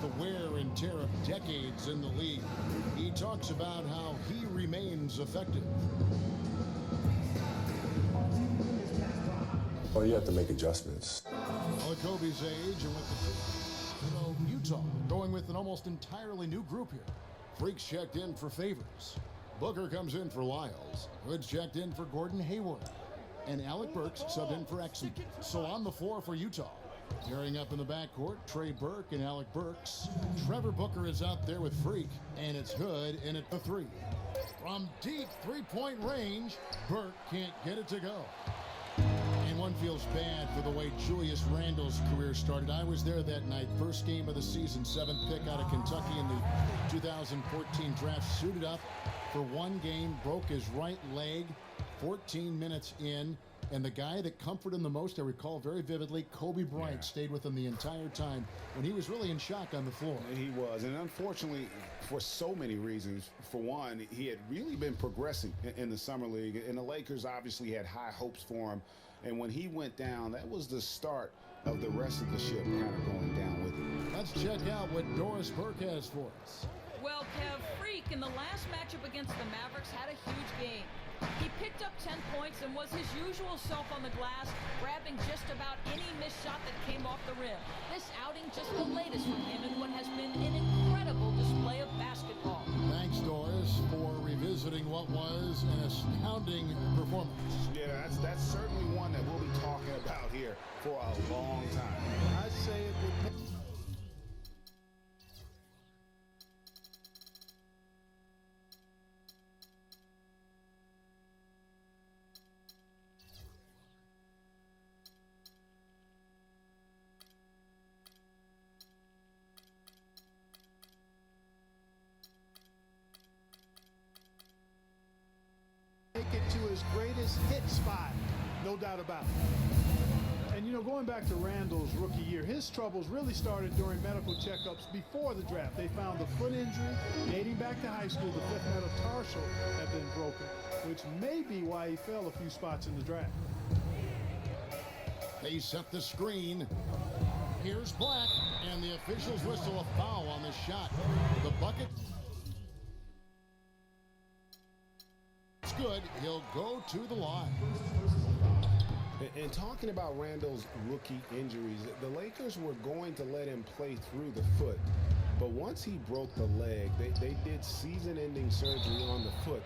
the wear and tear of decades in the league, he talks about how he remains effective. Well, you have to make adjustments. Well, Kobe's age and with Utah going with an almost entirely new group here. Freaks checked in for Favors. Booker comes in for Lyles. Hood's checked in for Gordon Hayward. And Alec Burks subbed in for Exum. So on the floor for Utah. Tearing up in the backcourt, Trey Burke and Alec Burks. Trevor Booker is out there with Freak, and it's Hood in at the three. From deep three-point range, Burke can't get it to go. And one feels bad for the way Julius Randle's career started. I was there that night, first game of the season, 7th pick out of Kentucky in the 2014 draft. Suited up for one game, broke his right leg 14 minutes in. And the guy that comforted him the most, I recall very vividly, Kobe Bryant stayed with him the entire time when he was really in shock on the floor. And he was. And unfortunately, for so many reasons, for one, he had really been progressing in the Summer League. And the Lakers obviously had high hopes for him. And when he went down, that was the start of the rest of the ship kind of going down with him. Let's check out what Doris Burke has for us. Well, Kev, Freak in the last matchup against the Mavericks had a huge game. He picked up 10 points and was his usual self on the glass, grabbing just about any missed shot that came off the rim. This outing just the latest from him in what has been an incredible display of basketball. Thanks, Doris, for revisiting what was an astounding performance. Yeah, that's certainly one that we'll be talking about here for a long time. I'd say it would. Take it to his greatest hit spot, no doubt about it. And you know, going back to Randle's rookie year, his troubles really started during medical checkups before the draft. They found a foot injury dating back to high school. The fifth metatarsal had been broken, which may be why he fell a few spots in the draft. They set the screen. Here's Black, and the officials whistle a foul on this shot. The bucket. It's good. He'll go to the line. And talking about Randle's rookie injuries, the Lakers were going to let him play through the foot. But once he broke the leg, they did season-ending surgery on the foot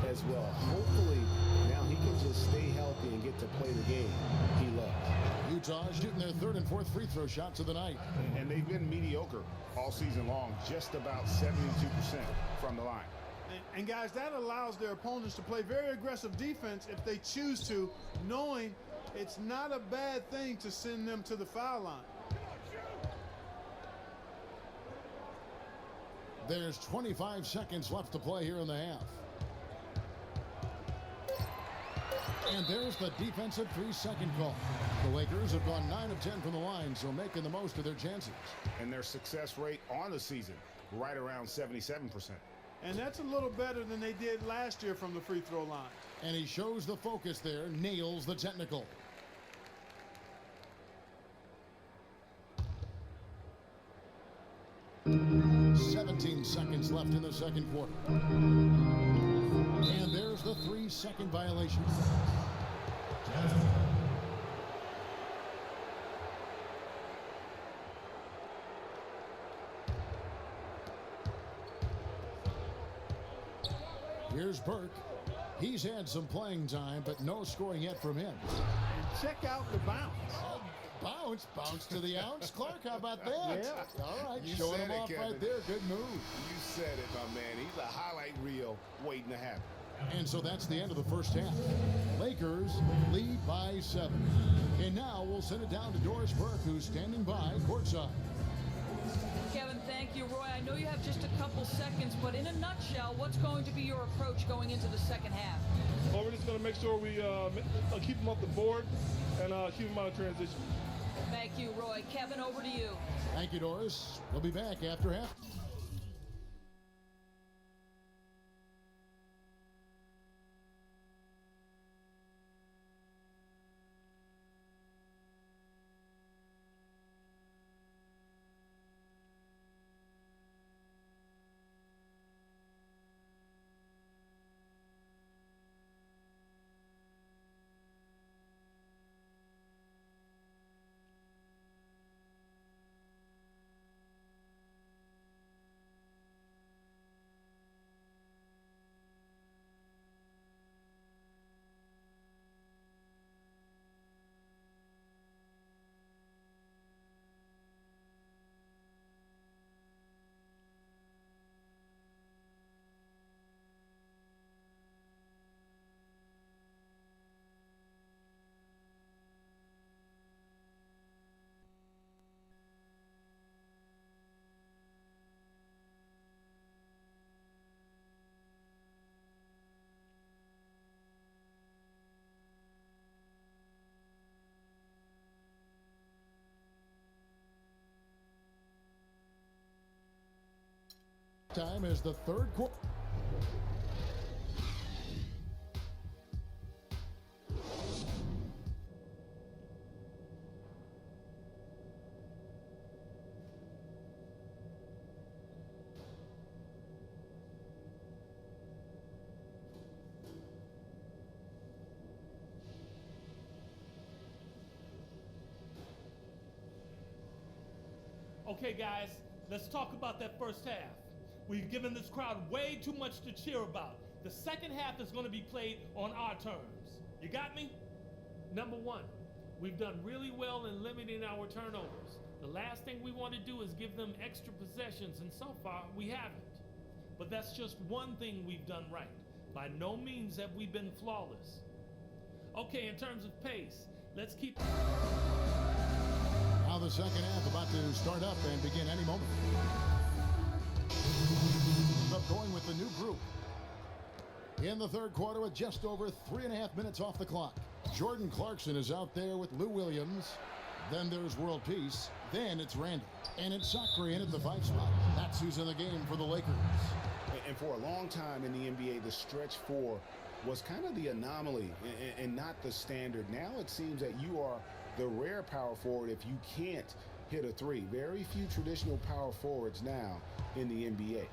as well. Hopefully, now he can just stay healthy and get to play the game he loves. Utah shooting their third and fourth free throw shots of the night. And they've been mediocre all season long, just about 72% from the line. And guys, that allows their opponents to play very aggressive defense if they choose to, knowing it's not a bad thing to send them to the foul line. There's 25 seconds left to play here in the half. And there's the defensive 3-second call. The Lakers have gone 9 of 10 from the line, so making the most of their chances. And their success rate on the season, right around 77%. And that's a little better than they did last year from the free throw line. And he shows the focus there, nails the technical. "17 seconds left in the second quarter. And there's the 3-second violation. Here's Burke. He's had some playing time, but no scoring yet from him. And check out the bounce. Bounce to the ounce. Clark, how about that? Yeah. All right, You showing him said it, off Kevin. right there. Good move. You said it, my man. He's a highlight reel waiting to happen. And so that's the end of the first half. Lakers lead by 7. And now we'll send it down to Doris Burke, who's standing by courtside. Kevin, thank you. Roy, I know you have just a couple seconds, but in a nutshell, what's going to be your approach going into the second half? Well, we're just going to make sure we keep them off the board and keep them out of transition. Thank you, Roy. Kevin, over to you. Thank you, Doris. We'll be back after half. time as the third quarter. Okay, guys, let's talk about that first half. We've given this crowd way too much to cheer about. The second half is going to be played on our terms. You got me? Number one, we've done really well in limiting our turnovers. The last thing we want to do is give them extra possessions, and so far, we haven't. But that's just one thing we've done right. By no means have we been flawless. Okay, in terms of pace, let's keep... Now the second half about to start up and begin any moment. Up going with the new group. In the third quarter with just over 3.5 minutes off the clock. Jordan Clarkson is out there with Lou Williams. Then there's World Peace. Then it's Randall. And it's Sacre in at the 5 spot. That's who's in the game for the Lakers. And for a long time in the NBA, the stretch 4 was kind of the anomaly and not the standard. Now it seems that you are the rare power forward if you can't hit a 3. Very few traditional power forwards now in the NBA.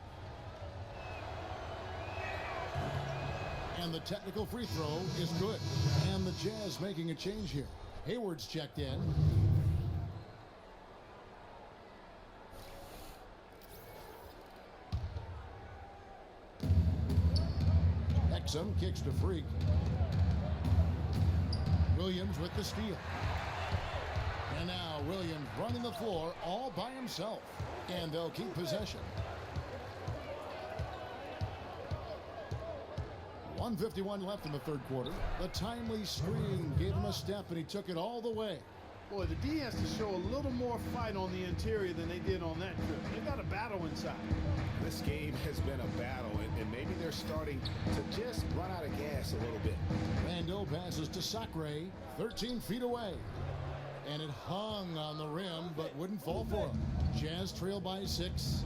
And the technical free throw is good. And the Jazz making a change here. Hayward's checked in. Exum kicks to Freak. Williams with the steal. And now Williams running the floor all by himself. And they'll keep possession. 1:51 left in the third quarter. The timely screen gave him a step, and he took it all the way. Boy, the D has to show a little more fight on the interior than they did on that trip. They got a battle inside. This game has been a battle, and maybe they're starting to just run out of gas a little bit. Randall passes to Sacre, 13 feet away. And it hung on the rim, but wouldn't fall for him. Jazz trail by 6.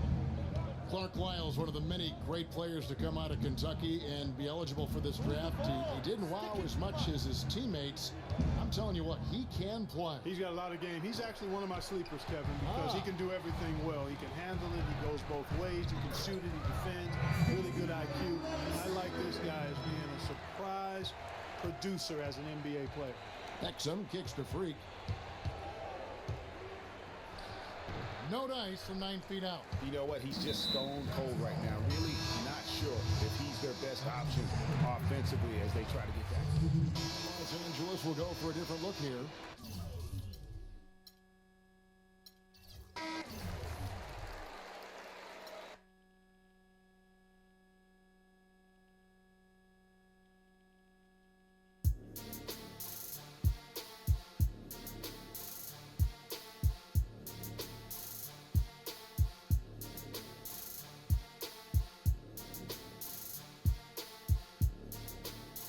Clark Lyles, one of the many great players to come out of Kentucky and be eligible for this draft. He didn't wow as much as his teammates. I'm telling you what, he can play. He's got a lot of game. He's actually one of my sleepers, Kevin, because he can do everything well. He can handle it. He goes both ways. He can shoot it. He defends. Really good IQ. I like this guy as being a surprise producer as an NBA player. Exum kicks to Freak. No dice from 9 feet out. You know what? He's just stone cold right now. Really not sure if he's their best option offensively as they try to get back. Los Angeles will go for a different look here.